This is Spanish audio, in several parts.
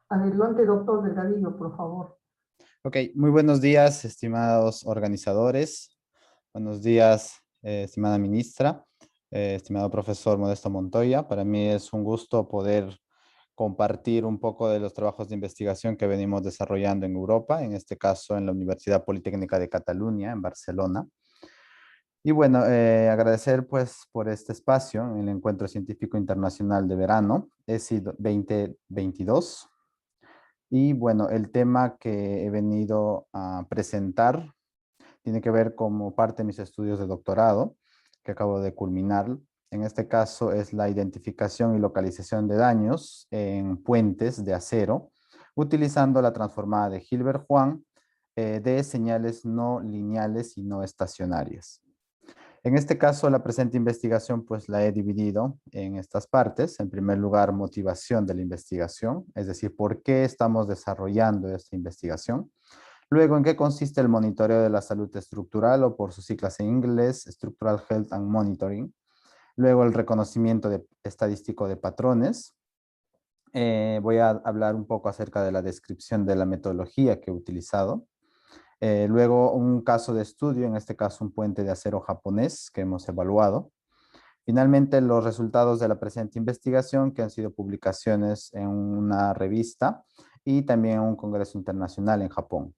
Adelante, doctor Delgadillo, por favor. Ok, muy buenos días, estimados organizadores. Buenos días, estimada ministra, estimado profesor Modesto Montoya. Para mí es un gusto poder compartir un poco de los trabajos de investigación que venimos desarrollando en Europa, en este caso en la Universidad Politécnica de Cataluña, en Barcelona. Y bueno, agradecer pues por este espacio en el Encuentro Científico Internacional de Verano, ESI 2022. Y bueno, el tema que he venido a presentar tiene que ver como parte de mis estudios de doctorado que acabo de culminar. En este caso es la identificación y localización de daños en puentes de acero, utilizando la transformada de Hilbert-Juan de señales no lineales y no estacionarias. En este caso, la presente investigación, pues la he dividido en estas partes. En primer lugar, motivación de la investigación, es decir, por qué estamos desarrollando esta investigación. Luego, en qué consiste el monitoreo de la salud estructural, o por sus siglas en inglés, Structural Health and Monitoring. Luego, el reconocimiento estadístico de patrones. Voy a hablar un poco acerca de la descripción de la metodología que he utilizado. Luego un caso de estudio, en este caso un puente de acero japonés que hemos evaluado. Finalmente, los resultados de la presente investigación, que han sido publicaciones en una revista y también en un congreso internacional en Japón.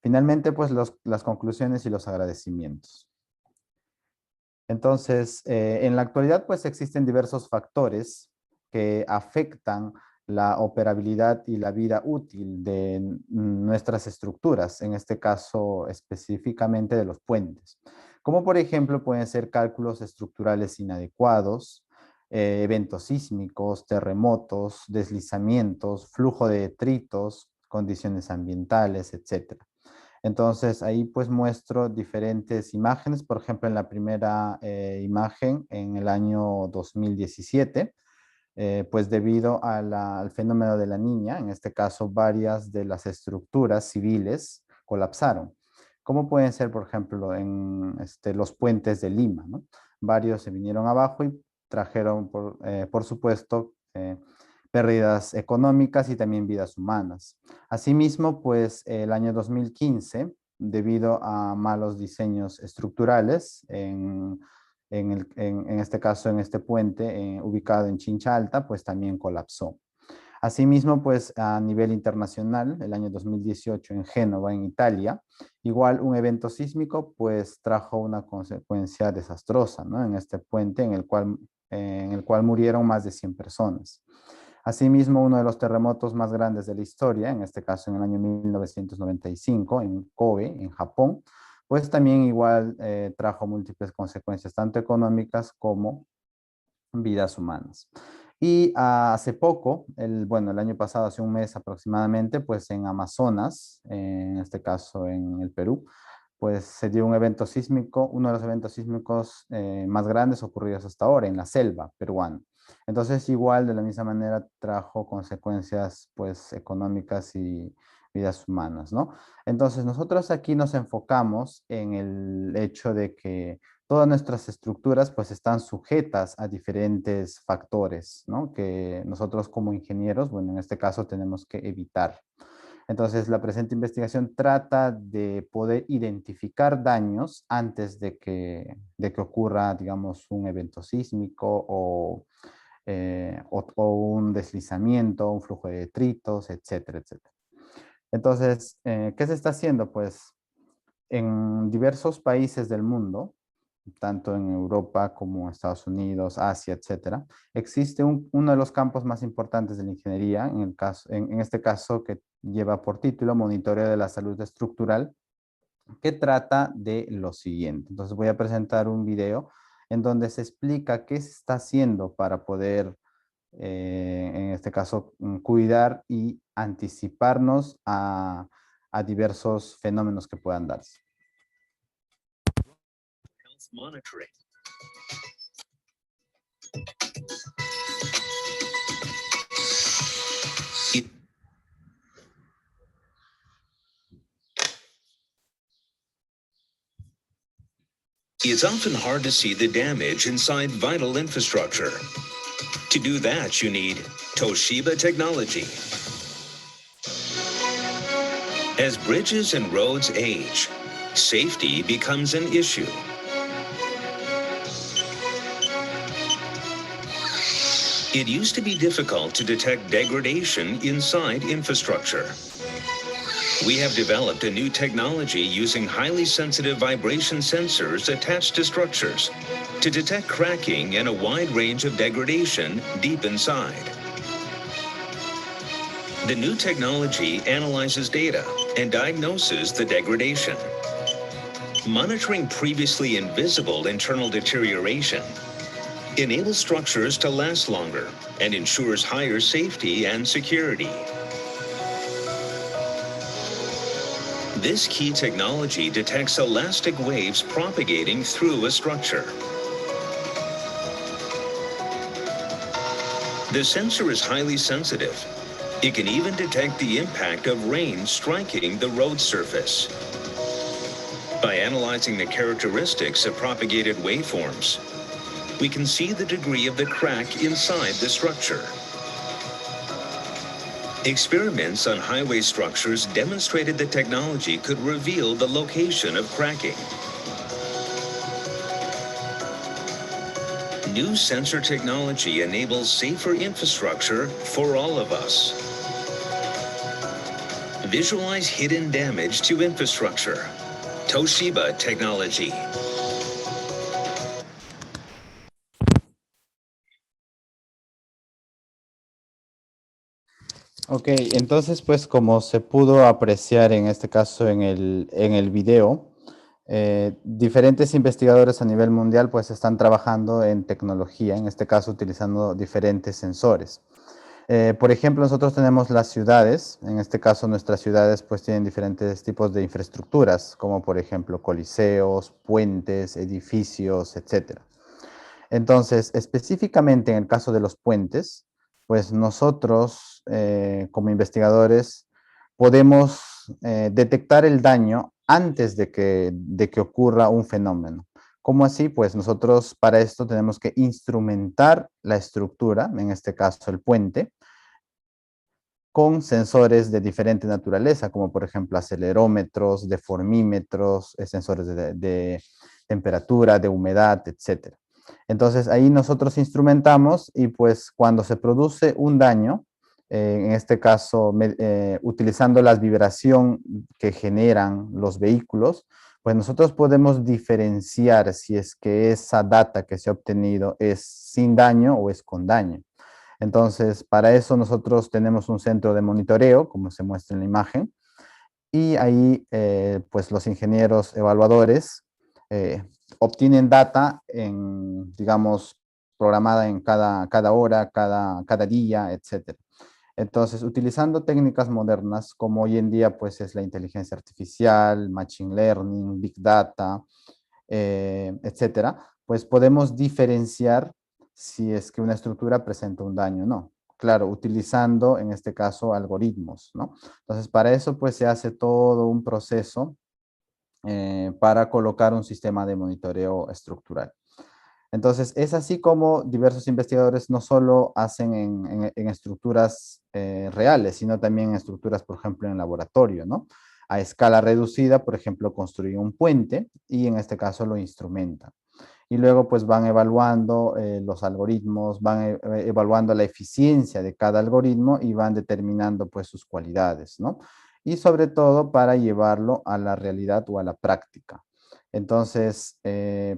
Finalmente, pues las conclusiones y los agradecimientos. Entonces, en la actualidad, pues existen diversos factores que afectan la operabilidad y la vida útil de nuestras estructuras, en este caso específicamente de los puentes. Como por ejemplo pueden ser cálculos estructurales inadecuados, eventos sísmicos, terremotos, deslizamientos, flujo de detritos, condiciones ambientales, etcétera. Entonces ahí pues muestro diferentes imágenes, por ejemplo en la primera imagen en el año 2017, pues debido al fenómeno de la niña, en este caso varias de las estructuras civiles colapsaron. Como pueden ser, por ejemplo, en los puentes de Lima, ¿no? Varios se vinieron abajo y trajeron, por supuesto, pérdidas económicas y también vidas humanas. Asimismo, pues el año 2015, debido a malos diseños estructurales en este caso, en este puente ubicado en Chincha Alta, pues también colapsó. Asimismo, pues a nivel internacional, el año 2018 en Génova, en Italia, igual un evento sísmico pues trajo una consecuencia desastrosa, ¿no? En este puente en el cual murieron más de 100 personas. Asimismo, uno de los terremotos más grandes de la historia, en este caso en el año 1995, en Kobe, en Japón, pues también igual trajo múltiples consecuencias, tanto económicas como vidas humanas. Y hace poco, el año pasado, hace un mes aproximadamente, pues en Amazonas, en este caso en el Perú, pues se dio un evento sísmico, uno de los eventos sísmicos más grandes ocurridos hasta ahora, en la selva peruana. Entonces, igual, de la misma manera, trajo consecuencias, pues, económicas y vidas humanas, ¿no? Entonces, nosotros aquí nos enfocamos en el hecho de que todas nuestras estructuras pues están sujetas a diferentes factores, ¿no? Que nosotros como ingenieros, bueno, en este caso tenemos que evitar. Entonces, la presente investigación trata de poder identificar daños antes de que ocurra, digamos, un evento sísmico o un deslizamiento, un flujo de detritos, etcétera, etcétera. Entonces, ¿qué se está haciendo? Pues en diversos países del mundo, tanto en Europa como Estados Unidos, Asia, etcétera, existe uno de los campos más importantes de la ingeniería, en este caso que lleva por título Monitoreo de la Salud Estructural, que trata de lo siguiente. Entonces voy a presentar un video en donde se explica qué se está haciendo para poder, en este caso, cuidar y anticiparnos a diversos fenómenos que puedan darse. Monitoring. It's often hard to see the damage inside vital infrastructure. To do that, you need Toshiba technology. As bridges and roads age, safety becomes an issue. It used to be difficult to detect degradation inside infrastructure. We have developed a new technology using highly sensitive vibration sensors attached to structures to detect cracking and a wide range of degradation deep inside. The new technology analyzes data and diagnoses the degradation. Monitoring previously invisible internal deterioration enables structures to last longer and ensures higher safety and security. This key technology detects elastic waves propagating through a structure. The sensor is highly sensitive. It can even detect the impact of rain striking the road surface. By analyzing the characteristics of propagated waveforms, we can see the degree of the crack inside the structure. Experiments on highway structures demonstrated the technology could reveal the location of cracking. New sensor technology enables safer infrastructure for all of us. Visualize hidden damage to infrastructure. Toshiba Technology. Ok, entonces pues como se pudo apreciar en este caso en el video, diferentes investigadores a nivel mundial pues están trabajando en tecnología, en este caso utilizando diferentes sensores. Por ejemplo, nosotros tenemos las ciudades, en este caso nuestras ciudades pues tienen diferentes tipos de infraestructuras, como por ejemplo coliseos, puentes, edificios, etc. Entonces, específicamente en el caso de los puentes, pues nosotros como investigadores podemos detectar el daño antes de que ocurra un fenómeno. ¿Cómo así? Pues nosotros para esto tenemos que instrumentar la estructura, en este caso el puente, con sensores de diferente naturaleza, como por ejemplo acelerómetros, deformímetros, sensores de temperatura, de humedad, etc. Entonces ahí nosotros instrumentamos y pues cuando se produce un daño, en este caso utilizando la vibración que generan los vehículos, pues nosotros podemos diferenciar si es que esa data que se ha obtenido es sin daño o es con daño. Entonces, para eso nosotros tenemos un centro de monitoreo, como se muestra en la imagen, y ahí pues los ingenieros evaluadores obtienen data en, digamos, programada en cada hora, cada día, etc. Entonces, utilizando técnicas modernas, como hoy en día pues es la inteligencia artificial, machine learning, big data, etcétera, pues podemos diferenciar si es que una estructura presenta un daño o no. Claro, utilizando en este caso algoritmos, ¿no? Entonces, para eso pues se hace todo un proceso para colocar un sistema de monitoreo estructural. Entonces, es así como diversos investigadores no solo hacen en estructuras reales, sino también en estructuras, por ejemplo, en laboratorio, ¿no? A escala reducida, por ejemplo, construyen un puente y en este caso lo instrumentan. Y luego pues van evaluando los algoritmos, van evaluando la eficiencia de cada algoritmo y van determinando pues sus cualidades, ¿no? Y sobre todo para llevarlo a la realidad o a la práctica. Entonces,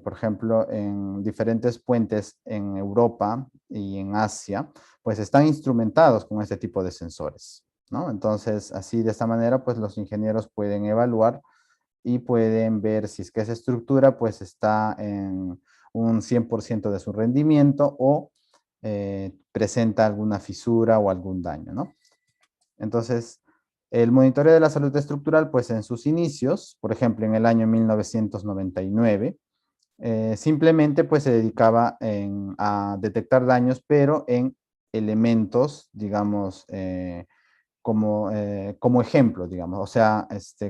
por ejemplo, en diferentes puentes en Europa y en Asia, pues están instrumentados con este tipo de sensores, ¿no? Entonces, así de esta manera, pues los ingenieros pueden evaluar y pueden ver si es que esa estructura pues está en un 100% de su rendimiento o presenta alguna fisura o algún daño, ¿no? Entonces, el monitoreo de la salud estructural, pues en sus inicios, por ejemplo, en el año 1999, simplemente pues se dedicaba a detectar daños, pero en elementos, digamos, como ejemplo, digamos. O sea,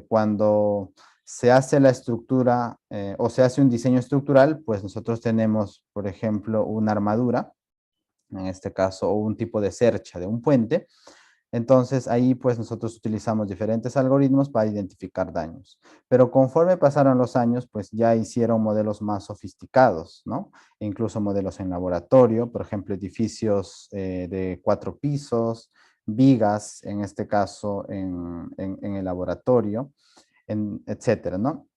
cuando se hace la estructura o se hace un diseño estructural, pues nosotros tenemos, por ejemplo, una armadura, en este caso, o un tipo de cercha de un puente, Entonces ahí pues nosotros utilizamos diferentes algoritmos para identificar daños. Pero conforme pasaron los años, pues ya hicieron modelos más sofisticados, ¿no? Incluso modelos en laboratorio, por ejemplo, edificios de 4 pisos, vigas, en este caso en el laboratorio, etcétera, ¿no?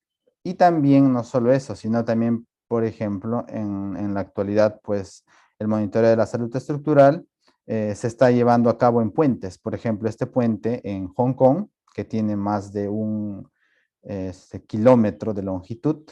Y también no solo eso, sino también, por ejemplo, en la actualidad, pues el monitoreo de la salud estructural se está llevando a cabo en puentes. Por ejemplo, este puente en Hong Kong, que tiene más de un kilómetro de longitud,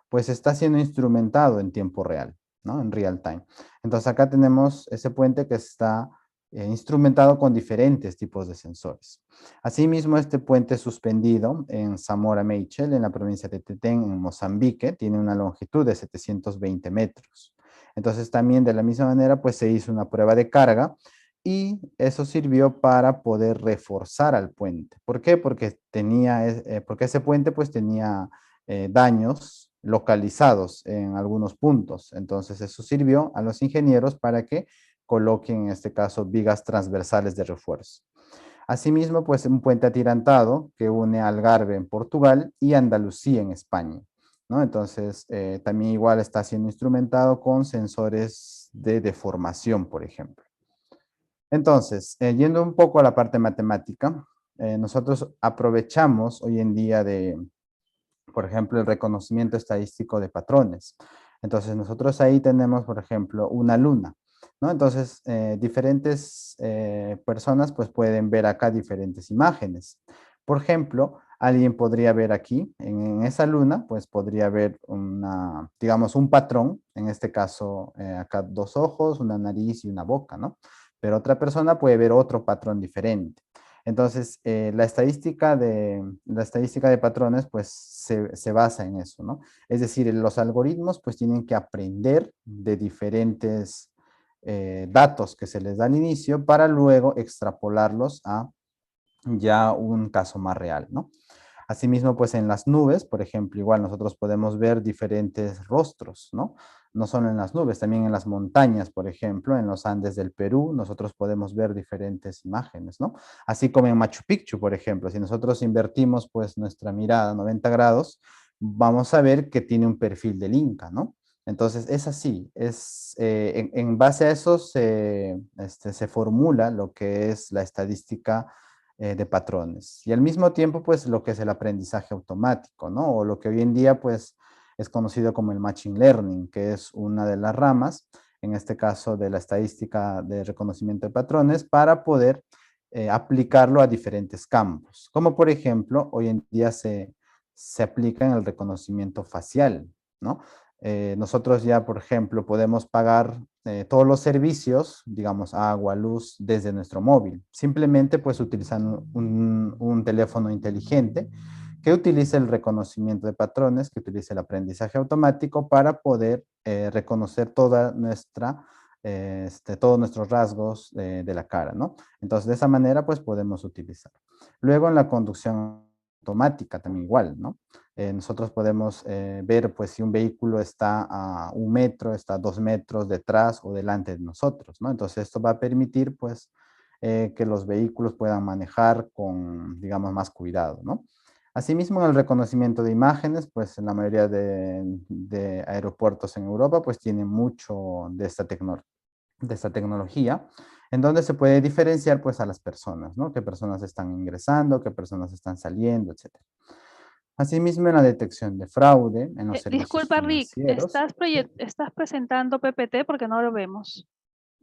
pues está siendo instrumentado en tiempo real, ¿no? En real time. Entonces acá tenemos ese puente que está instrumentado con diferentes tipos de sensores. Asimismo, este puente suspendido en Zamora Machel, en la provincia de Tetén, en Mozambique, tiene una longitud de 720 metros. Entonces también de la misma manera, pues se hizo una prueba de carga y eso sirvió para poder reforzar al puente. ¿Por qué? Porque ese puente pues tenía daños localizados en algunos puntos. Entonces eso sirvió a los ingenieros para que coloquen en este caso vigas transversales de refuerzo. Asimismo, pues un puente atirantado que une Algarve en Portugal y Andalucía en España, ¿no? Entonces, también igual está siendo instrumentado con sensores de deformación, por ejemplo. Entonces, yendo un poco a la parte matemática, nosotros aprovechamos hoy en día por ejemplo, el reconocimiento estadístico de patrones. Entonces, nosotros ahí tenemos, por ejemplo, una luna, ¿no? Entonces, diferentes personas pues pueden ver acá diferentes imágenes. Por ejemplo, alguien podría ver aquí, en esa luna, pues podría ver digamos, un patrón, en este caso, acá 2 ojos, una nariz y una boca, ¿no? Pero otra persona puede ver otro patrón diferente. Entonces, la estadística de patrones, pues, se basa en eso, ¿no? Es decir, los algoritmos, pues, tienen que aprender de diferentes datos que se les da al inicio para luego extrapolarlos a ya un caso más real, ¿no? Asimismo, pues en las nubes, por ejemplo, igual nosotros podemos ver diferentes rostros, ¿no? No solo en las nubes, también en las montañas, por ejemplo, en los Andes del Perú, nosotros podemos ver diferentes imágenes, ¿no? Así como en Machu Picchu, por ejemplo, si nosotros invertimos pues nuestra mirada a 90 grados, vamos a ver que tiene un perfil del Inca, ¿no? Entonces es así, en base a eso se formula lo que es la estadística de patrones. Y al mismo tiempo, pues lo que es el aprendizaje automático, ¿no? O lo que hoy en día, pues, es conocido como el Machine Learning, que es una de las ramas, en este caso de la estadística de reconocimiento de patrones, para poder aplicarlo a diferentes campos. Como por ejemplo, hoy en día se aplica en el reconocimiento facial, ¿no? Nosotros ya, por ejemplo, podemos pagar todos los servicios, digamos agua, luz, desde nuestro móvil. Simplemente pues utilizando un teléfono inteligente que utilice el reconocimiento de patrones, que utilice el aprendizaje automático para poder reconocer todos nuestros rasgos de la cara, ¿no? Entonces, de esa manera, pues podemos utilizar. Luego, en la conducción automática también igual, ¿no? Nosotros podemos ver pues si un vehículo está a 1 metro, está a 2 metros detrás o delante de nosotros, ¿no? Entonces esto va a permitir pues que los vehículos puedan manejar con, digamos, más cuidado, ¿no? Asimismo, en el reconocimiento de imágenes, pues en la mayoría de aeropuertos en Europa pues tienen mucho de esta tecnología, en donde se puede diferenciar pues a las personas, ¿no? Qué personas están ingresando, qué personas están saliendo, etcétera. Asimismo, en la detección de fraude, en los servicios Disculpa, Rick, financieros. Sí, ¿estás presentando PPT porque no lo vemos?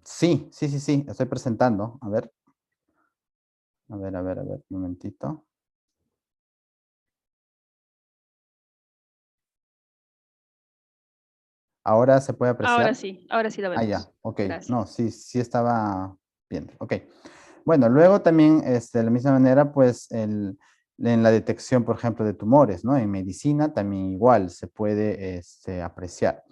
sí, estoy presentando. Un momentito. ¿Ahora se puede apreciar? Ahora sí lo Ah, ya, vemos. ok. No, Gracias. sí estaba bien, ok. Bueno, luego también, de la misma manera, pues, en la detección, por ejemplo, de tumores, ¿no? En medicina también igual se puede apreciar.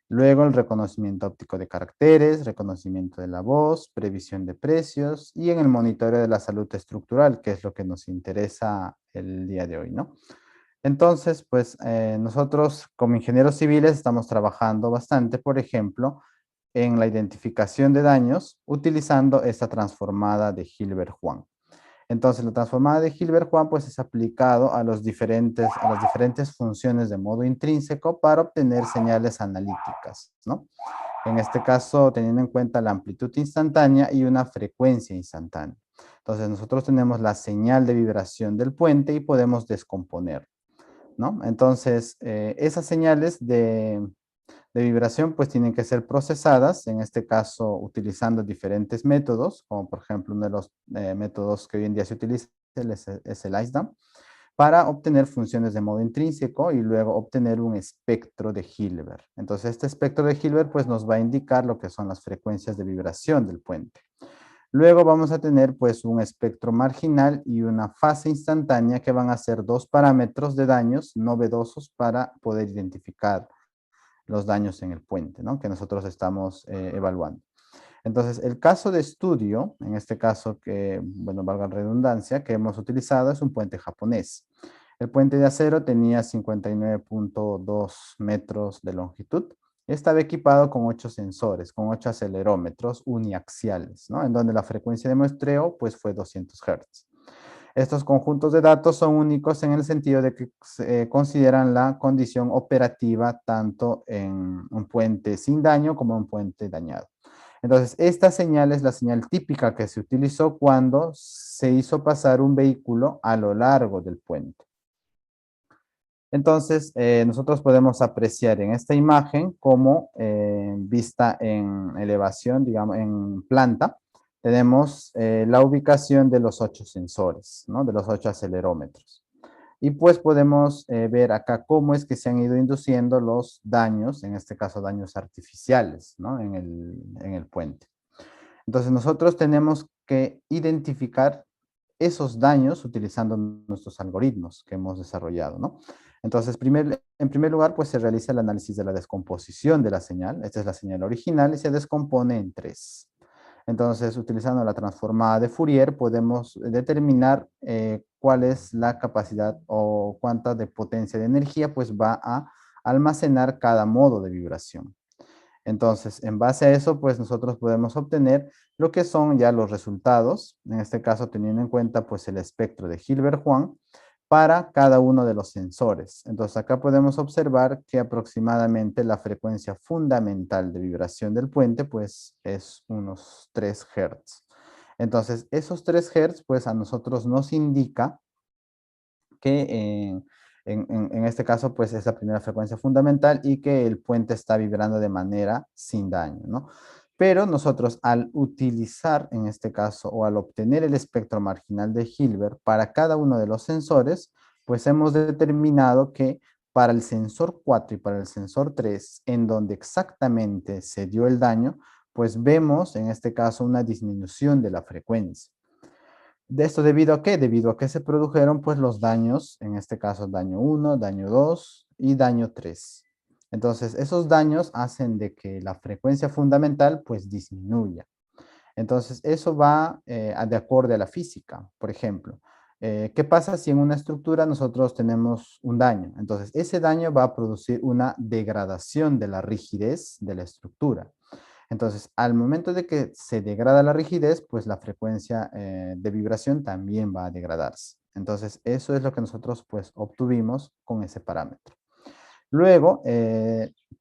Luego el reconocimiento óptico de caracteres, reconocimiento de la voz, previsión de precios y en el monitoreo de la salud estructural, que es lo que nos interesa el día de hoy, ¿no? Entonces, pues nosotros como ingenieros civiles estamos trabajando bastante, por ejemplo, en la identificación de daños utilizando esta transformada de Hilbert-Juan. Entonces, la transformada de Hilbert-Juan pues es aplicado a las diferentes funciones de modo intrínseco para obtener señales analíticas, ¿no? En este caso, teniendo en cuenta la amplitud instantánea y una frecuencia instantánea. Entonces, nosotros tenemos la señal de vibración del puente y podemos descomponer, ¿no? Entonces, esas señales de vibración pues tienen que ser procesadas, en este caso utilizando diferentes métodos, como por ejemplo uno de los métodos que hoy en día se utiliza es el IceDAM, para obtener funciones de modo intrínseco y luego obtener un espectro de Hilbert. Entonces este espectro de Hilbert pues nos va a indicar lo que son las frecuencias de vibración del puente. Luego vamos a tener pues un espectro marginal y una fase instantánea que van a ser dos parámetros de daños novedosos para poder identificar los daños en el puente, ¿no? Que nosotros estamos evaluando. Entonces, el caso de estudio, en este caso que, bueno, valga la redundancia, que hemos utilizado es un puente japonés. El puente de acero tenía 59.2 metros de longitud y estaba equipado con 8 sensores, con 8 acelerómetros uniaxiales, ¿no? En donde la frecuencia de muestreo, pues, fue 200 Hz. Estos conjuntos de datos son únicos en el sentido de que consideran la condición operativa tanto en un puente sin daño como en un puente dañado. Entonces, esta señal es la señal típica que se utilizó cuando se hizo pasar un vehículo a lo largo del puente. Entonces, nosotros podemos apreciar en esta imagen como vista en elevación, digamos, en planta, tenemos la ubicación de los 8 sensores, ¿no? De los 8 acelerómetros. Y pues podemos ver acá cómo es que se han ido induciendo los daños, en este caso daños artificiales, ¿no? En el puente. Entonces nosotros tenemos que identificar esos daños utilizando nuestros algoritmos que hemos desarrollado, ¿no? Entonces, en primer lugar, pues se realiza el análisis de la descomposición de la señal. Esta es la señal original y se descompone en 3. Entonces, utilizando la transformada de Fourier, podemos determinar cuál es la capacidad o cuánta de potencia de energía pues va a almacenar cada modo de vibración. Entonces, en base a eso, pues nosotros podemos obtener lo que son ya los resultados, en este caso teniendo en cuenta pues el espectro de Hilbert-Juan para cada uno de los sensores. Entonces, acá podemos observar que aproximadamente la frecuencia fundamental de vibración del puente pues es unos 3 Hz. Entonces, esos 3 Hz pues a nosotros nos indica que en este caso, pues es la primera frecuencia fundamental y que el puente está vibrando de manera sin daño, ¿no? Pero nosotros al utilizar, en este caso, o al obtener el espectro marginal de Hilbert para cada uno de los sensores, pues hemos determinado que para el sensor 4 y para el sensor 3, en donde exactamente se dio el daño, pues vemos, en este caso, una disminución de la frecuencia. ¿De esto debido a qué? Debido a que se produjeron pues los daños, en este caso daño 1, daño 2 y daño 3. Entonces esos daños hacen de que la frecuencia fundamental pues disminuya. Entonces eso va de acorde a la física. Por ejemplo, ¿qué pasa si en una estructura nosotros tenemos un daño? Entonces ese daño va a producir una degradación de la rigidez de la estructura. Entonces, al momento de que se degrada la rigidez, pues la frecuencia de vibración también va a degradarse. Entonces, eso es lo que nosotros pues obtuvimos con ese parámetro. Luego,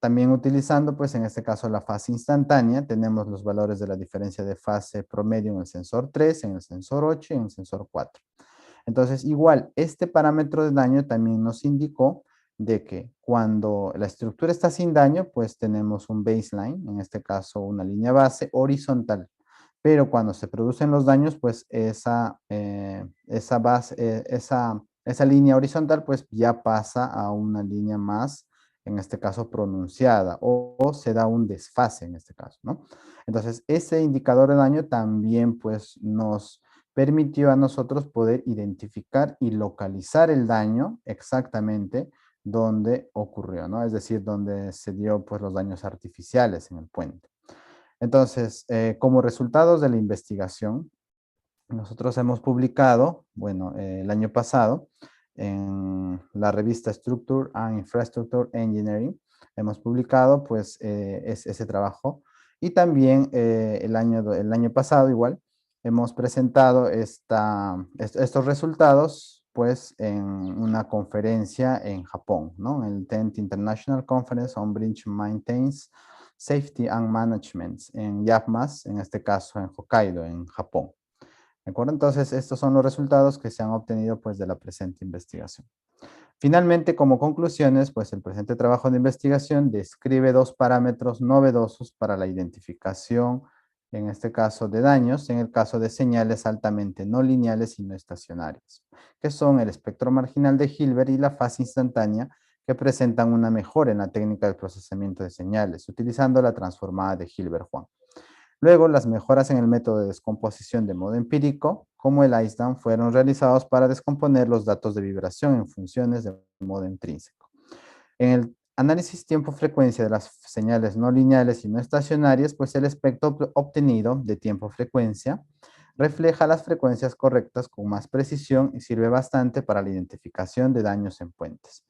también utilizando pues en este caso la fase instantánea, tenemos los valores de la diferencia de fase promedio en el sensor 3, en el sensor 8 y en el sensor 4. Entonces, igual, este parámetro de daño también nos indicó de que cuando la estructura está sin daño, pues tenemos un baseline, en este caso una línea base horizontal. Pero cuando se producen los daños, pues esa línea horizontal pues ya pasa a una línea más, en este caso pronunciada, o se da un desfase en este caso, ¿no? Entonces, ese indicador de daño también pues nos permitió a nosotros poder identificar y localizar el daño exactamente donde ocurrió, ¿no? Es decir, donde se dio pues los daños artificiales en el puente. Entonces, como resultados de la investigación, nosotros hemos publicado, bueno, el año pasado, en la revista Structure and Infrastructure Engineering, hemos publicado pues ese trabajo Y también el año pasado igual hemos presentado estos resultados pues en una conferencia en Japón, ¿no? En el 10th International Conference on Bridge Maintenance Safety and Management en YAPMAS, en este caso en Hokkaido, en Japón. ¿De acuerdo? Entonces, estos son los resultados que se han obtenido pues de la presente investigación. Finalmente, como conclusiones, pues el presente trabajo de investigación describe dos parámetros novedosos para la identificación, en este caso de daños, en el caso de señales altamente no lineales y no estacionarias, que son el espectro marginal de Hilbert y la fase instantánea, que presentan una mejora en la técnica de procesamiento de señales, utilizando la transformada de Hilbert-Juan. Luego, las mejoras en el método de descomposición de modo empírico, como el IceDAM, fueron realizados para descomponer los datos de vibración en funciones de modo intrínseco. En el análisis tiempo-frecuencia de las señales no lineales y no estacionarias, pues el espectro obtenido de tiempo-frecuencia refleja las frecuencias correctas con más precisión y sirve bastante para la identificación de daños en puentes.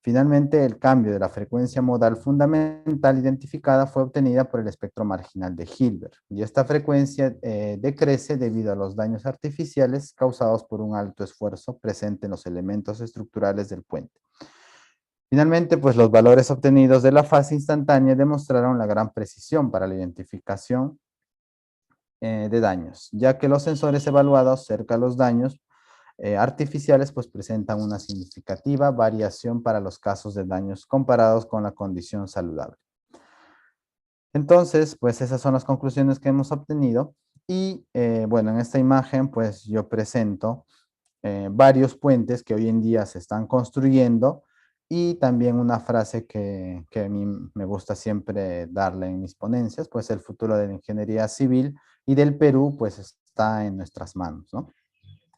Finalmente, el cambio de la frecuencia modal fundamental identificada fue obtenida por el espectro marginal de Hilbert, y esta frecuencia decrece debido a los daños artificiales causados por un alto esfuerzo presente en los elementos estructurales del puente. Finalmente, pues los valores obtenidos de la fase instantánea demostraron la gran precisión para la identificación de daños, ya que los sensores evaluados cerca de los daños artificiales pues presentan una significativa variación para los casos de daños comparados con la condición saludable. Entonces, pues esas son las conclusiones que hemos obtenido y bueno, en esta imagen pues yo presento varios puentes que hoy en día se están construyendo y también una frase que a mí me gusta siempre darle en mis ponencias, pues el futuro de la ingeniería civil y del Perú pues está en nuestras manos, ¿no?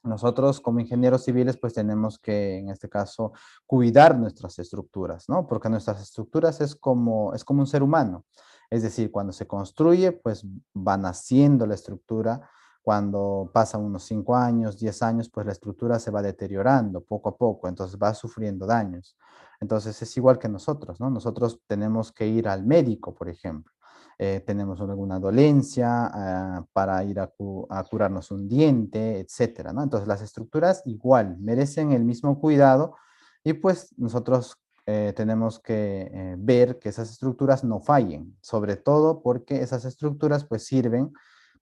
Nosotros como ingenieros civiles pues tenemos que en este caso cuidar nuestras estructuras, ¿no? Porque nuestras estructuras es como un ser humano. Es decir, cuando se construye pues va naciendo la estructura, cuando pasan unos 5 años, 10 años pues la estructura se va deteriorando poco a poco, entonces va sufriendo daños. Entonces es igual que nosotros, ¿no? Nosotros tenemos que ir al médico, por ejemplo. Tenemos alguna dolencia para ir a curarnos un diente, etcétera, ¿no? Entonces las estructuras igual merecen el mismo cuidado y pues nosotros tenemos que ver que esas estructuras no fallen, sobre todo porque esas estructuras pues sirven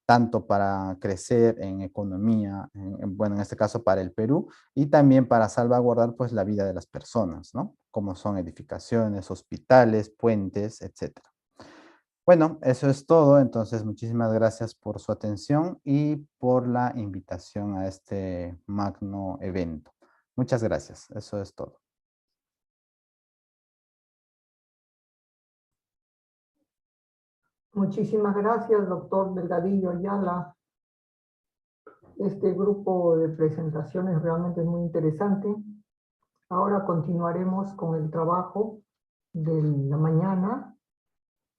tanto para crecer en economía, bueno, en este caso para el Perú, y también para salvaguardar pues la vida de las personas, ¿no? Como son edificaciones, hospitales, puentes, etcétera. Bueno, eso es todo. Entonces, muchísimas gracias por su atención y por la invitación a este magno evento. Muchas gracias. Eso es todo. Muchísimas gracias, doctor Delgadillo Ayala. Este grupo de presentaciones realmente es muy interesante. Ahora continuaremos con el trabajo de la mañana.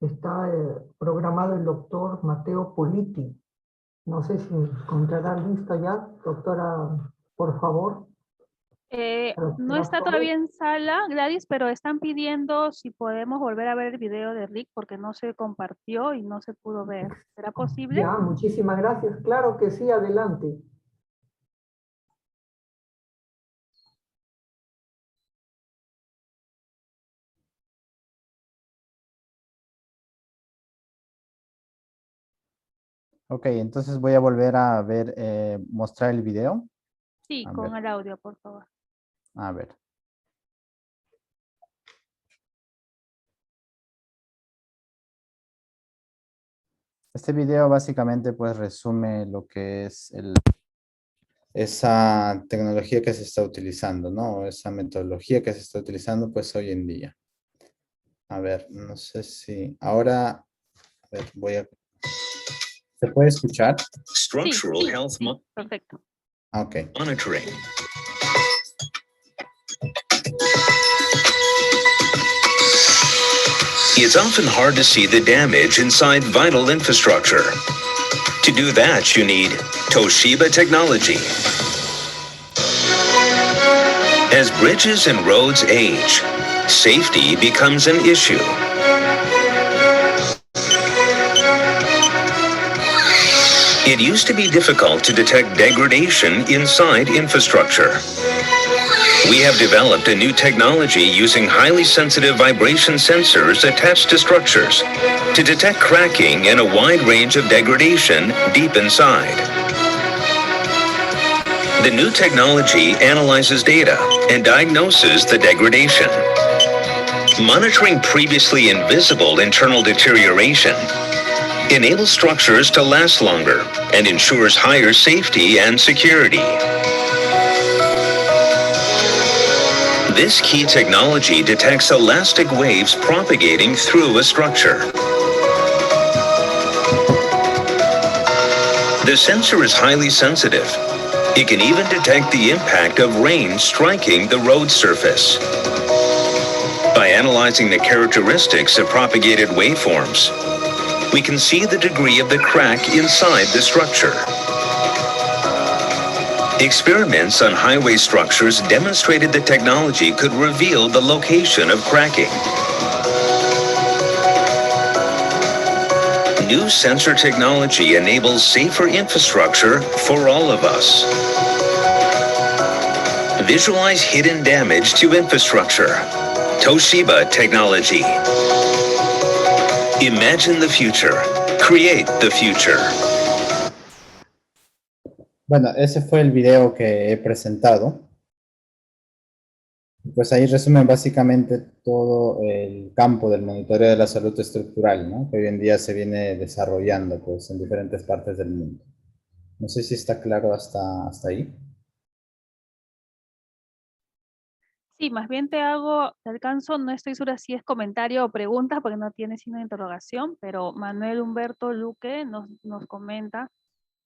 Está programado el doctor Mateo Politi. No sé si encontrará lista ya, doctora, por favor. No está todavía en sala, Gladys, pero están pidiendo si podemos volver a ver el video de Rick porque no se compartió y no se pudo ver. ¿Será posible? Ya, muchísimas gracias. Claro que sí, adelante. Ok, entonces voy a volver a ver, mostrar el video. Sí, A con ver. el audio, por favor. A ver. Este video básicamente pues resume lo que es esa tecnología que se está utilizando, ¿no? Esa metodología que se está utilizando pues hoy en día. A ver, no sé si ahora, a ver, ¿se puede escuchar? Structural health Perfecto. Ok. monitoring. It's often hard to see the damage inside vital infrastructure. To do that, you need Toshiba technology. As bridges and roads age, safety becomes an issue. It used to be difficult to detect degradation inside infrastructure. We have developed a new technology using highly sensitive vibration sensors attached to structures to detect cracking and a wide range of degradation deep inside. The new technology analyzes data and diagnoses the degradation. Monitoring previously invisible internal deterioration enables structures to last longer and ensures higher safety and security. This key technology detects elastic waves propagating through a structure. The sensor is highly sensitive. It can even detect the impact of rain striking the road surface. By analyzing the characteristics of propagated waveforms, we can see the degree of the crack inside the structure. Experiments on highway structures demonstrated the technology could reveal the location of cracking. New sensor technology enables safer infrastructure for all of us. Visualize hidden damage to infrastructure. Toshiba Technology. Imagine the future. Create the future. Bueno, ese fue el video que he presentado. Pues ahí resumen básicamente todo el campo del monitoreo de la salud estructural, ¿no? Que hoy en día se viene desarrollando pues, en diferentes partes del mundo. No sé si está claro hasta ahí. Sí, más bien te alcanzo, no estoy segura si es comentario o pregunta, porque no tiene signo de interrogación, pero Manuel Humberto Luque nos comenta: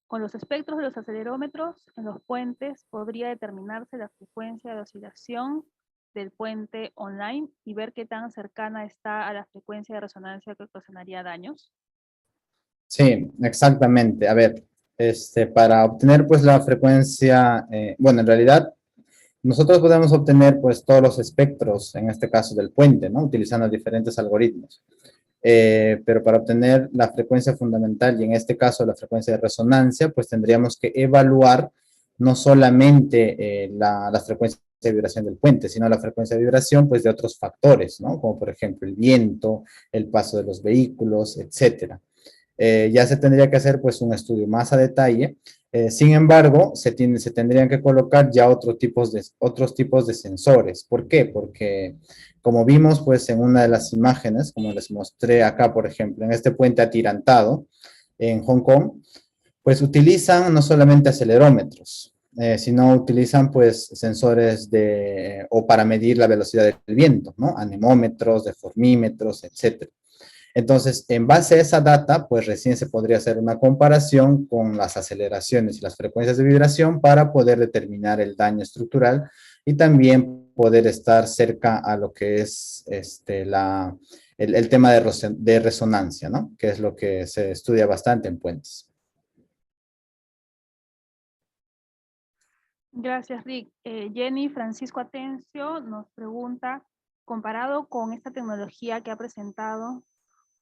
con los espectros de los acelerómetros en los puentes podría determinarse la frecuencia de oscilación del puente online y ver qué tan cercana está a la frecuencia de resonancia que ocasionaría daños. Sí, exactamente. A ver, para obtener pues la frecuencia, bueno, en realidad nosotros podemos obtener pues todos los espectros, en este caso del puente, ¿no? Utilizando diferentes algoritmos. Pero para obtener la frecuencia fundamental, y en este caso la frecuencia de resonancia, pues tendríamos que evaluar no solamente la frecuencia de vibración del puente, sino la frecuencia de vibración pues de otros factores, ¿no? Como por ejemplo el viento, el paso de los vehículos, etcétera. Ya se tendría que hacer pues un estudio más a detalle. Sin embargo, se tendrían que colocar ya otros tipos de sensores. ¿Por qué? Porque como vimos pues en una de las imágenes, como les mostré acá, por ejemplo, en este puente atirantado en Hong Kong, pues utilizan no solamente acelerómetros, sino utilizan pues sensores o para medir la velocidad del viento, ¿no? Anemómetros, deformímetros, etcétera. Entonces, en base a esa data, pues recién se podría hacer una comparación con las aceleraciones y las frecuencias de vibración para poder determinar el daño estructural y también poder estar cerca a lo que es el tema de resonancia, ¿no? Que es lo que se estudia bastante en puentes. Gracias, Rick. Jenny Francisco Atencio nos pregunta: comparado con esta tecnología que ha presentado,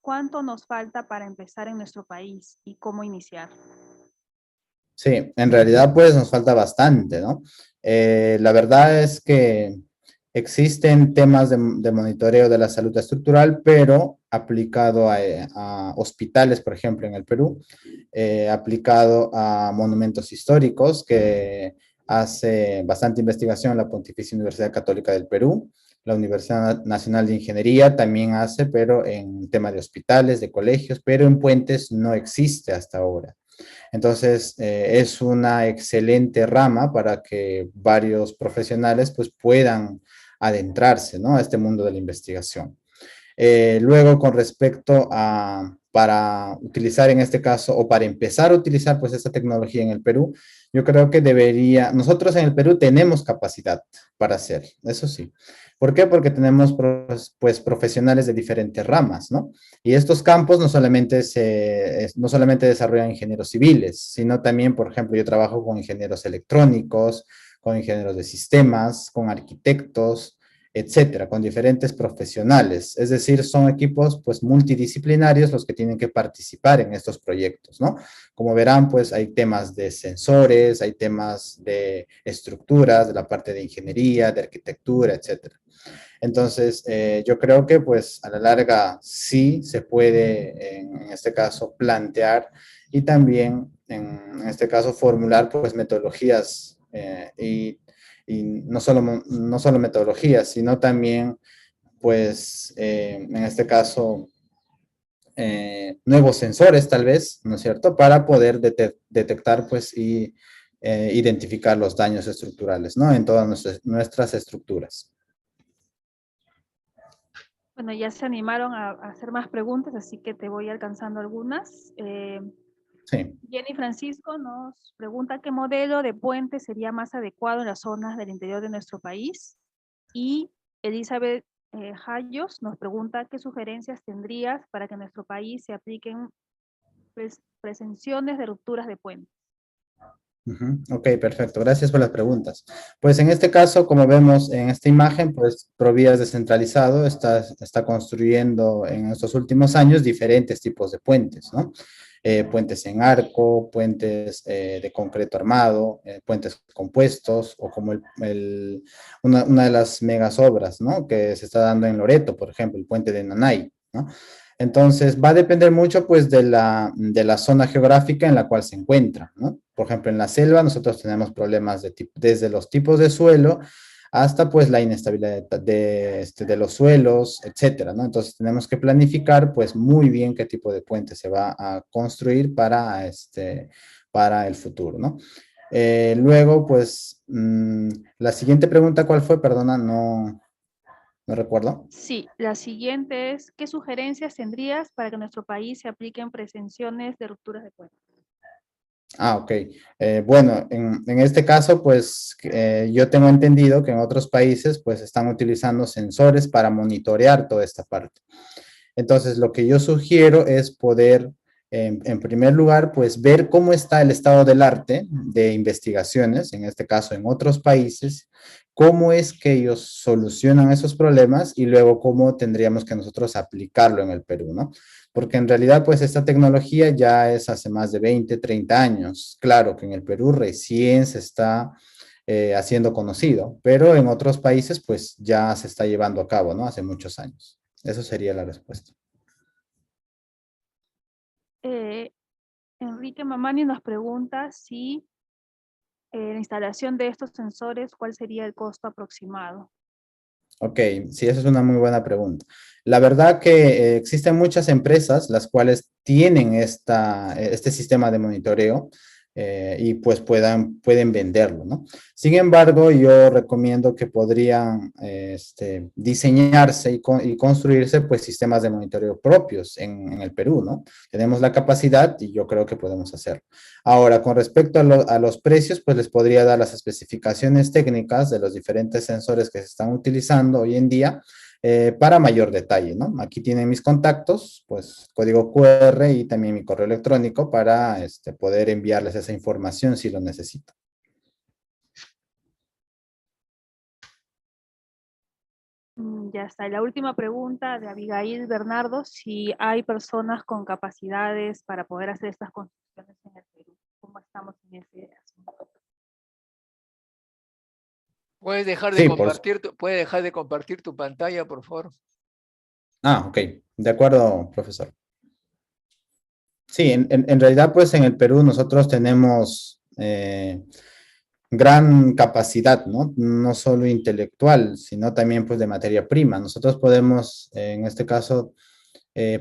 ¿cuánto nos falta para empezar en nuestro país y cómo iniciar? Sí, en realidad pues nos falta bastante, ¿no? La verdad es que existen temas de monitoreo de la salud estructural, pero aplicado a hospitales, por ejemplo, en el Perú, aplicado a monumentos históricos, que hace bastante investigación la Pontificia Universidad Católica del Perú. La Universidad Nacional de Ingeniería también hace, pero en tema de hospitales, de colegios, pero en puentes no existe hasta ahora. Entonces, es una excelente rama para que varios profesionales pues, puedan adentrarse, ¿no? A este mundo de la investigación. Luego, con respecto a, para utilizar en este caso, o para empezar a utilizar pues esta tecnología en el Perú, yo creo que nosotros en el Perú tenemos capacidad para hacer, eso sí. ¿Por qué? Porque tenemos pues profesionales de diferentes ramas, ¿no? Y estos campos no solamente desarrollan ingenieros civiles, sino también, por ejemplo, yo trabajo con ingenieros electrónicos, con ingenieros de sistemas, con arquitectos, etcétera, con diferentes profesionales. Es decir, son equipos pues multidisciplinarios los que tienen que participar en estos proyectos, ¿no? Como verán, pues hay temas de sensores, hay temas de estructuras, de la parte de ingeniería, de arquitectura, etcétera. Entonces, yo creo que pues a la larga sí se puede, en este caso, plantear y también, en este caso, formular pues metodologías y no solo metodologías, sino también pues en este caso nuevos sensores tal vez, ¿no es cierto? Para poder detectar pues y identificar los daños estructurales, ¿no? En todas nuestras estructuras. Bueno, ya se animaron a hacer más preguntas, así que te voy alcanzando algunas. Sí. Jenny Francisco nos pregunta qué modelo de puente sería más adecuado en las zonas del interior de nuestro país. Y Elizabeth Hayos nos pregunta qué sugerencias tendrías para que en nuestro país se apliquen prevenciones de rupturas de puentes. Ok, perfecto. Gracias por las preguntas. Pues en este caso, como vemos en esta imagen, pues Provías Descentralizado está construyendo en estos últimos años diferentes tipos de puentes, ¿no? Puentes en arco, puentes de concreto armado, puentes compuestos, o como una de las megas obras, ¿no? Que se está dando en Loreto, por ejemplo, el puente de Nanay, ¿no? Entonces, va a depender mucho, pues, de la zona geográfica en la cual se encuentra, ¿no? Por ejemplo, en la selva nosotros tenemos problemas desde los tipos de suelo hasta, pues, la inestabilidad de los suelos, etcétera, ¿no? Entonces, tenemos que planificar, pues, muy bien qué tipo de puente se va a construir para el futuro, ¿no? Luego, pues, la siguiente pregunta, ¿cuál fue? Perdona, no recuerdo. Sí, la siguiente es, ¿qué sugerencias tendrías para que en nuestro país se apliquen prevenciones de rupturas de puentes? Ok. Bueno, en este caso, pues yo tengo entendido que en otros países, pues están utilizando sensores para monitorear toda esta parte. Entonces, lo que yo sugiero es poder, en primer lugar, pues ver cómo está el estado del arte de investigaciones, en este caso en otros países, cómo es que ellos solucionan esos problemas y luego cómo tendríamos que nosotros aplicarlo en el Perú, ¿no? Porque en realidad, pues esta tecnología ya es hace más de 20, 30 años. Claro que en el Perú recién se está haciendo conocido, pero en otros países, pues ya se está llevando a cabo, ¿no? Hace muchos años. Eso sería la respuesta. Enrique Mamani nos pregunta si la instalación de estos sensores, ¿cuál sería el costo aproximado? Ok, sí, esa es una muy buena pregunta. La verdad que existen muchas empresas las cuales tienen este sistema de monitoreo y pues pueden venderlo, ¿no? Sin embargo, yo recomiendo que podrían diseñarse y construirse pues sistemas de monitoreo propios en el Perú, ¿no? Tenemos la capacidad y yo creo que podemos hacerlo. Ahora, con respecto a los precios, pues les podría dar las especificaciones técnicas de los diferentes sensores que se están utilizando hoy en día para mayor detalle, ¿no? Aquí tienen mis contactos, pues código QR y también mi correo electrónico para poder enviarles esa información si lo necesitan. Ya está. Y la última pregunta de Abigail Bernardo, si hay personas con capacidades para poder hacer estas construcciones en el Perú. ¿Cómo estamos en ese asunto? ¿Puedes dejar de Sí, compartir tu pantalla, por favor? ok. De acuerdo, profesor. Sí, en realidad, pues en el Perú nosotros tenemos gran capacidad, ¿no? No solo intelectual, sino también pues de materia prima. Nosotros podemos, en este caso,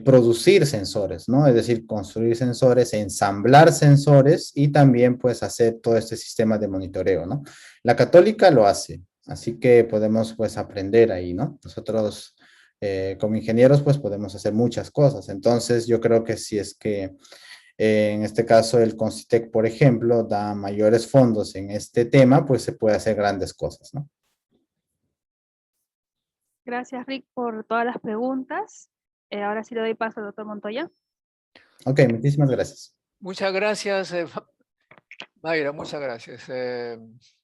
producir sensores, ¿no? Es decir, construir sensores, ensamblar sensores y también pues hacer todo este sistema de monitoreo, ¿no? La Católica lo hace, así que podemos pues aprender ahí, ¿no? Nosotros como ingenieros pues podemos hacer muchas cosas. Entonces yo creo que si es que en este caso, el Concitec, por ejemplo, da mayores fondos en este tema, pues se puede hacer grandes cosas, ¿no? Gracias, Rick, por todas las preguntas. Ahora sí le doy paso al doctor Montoya. Ok, muchísimas gracias. Muchas gracias, Mayra, muchas gracias.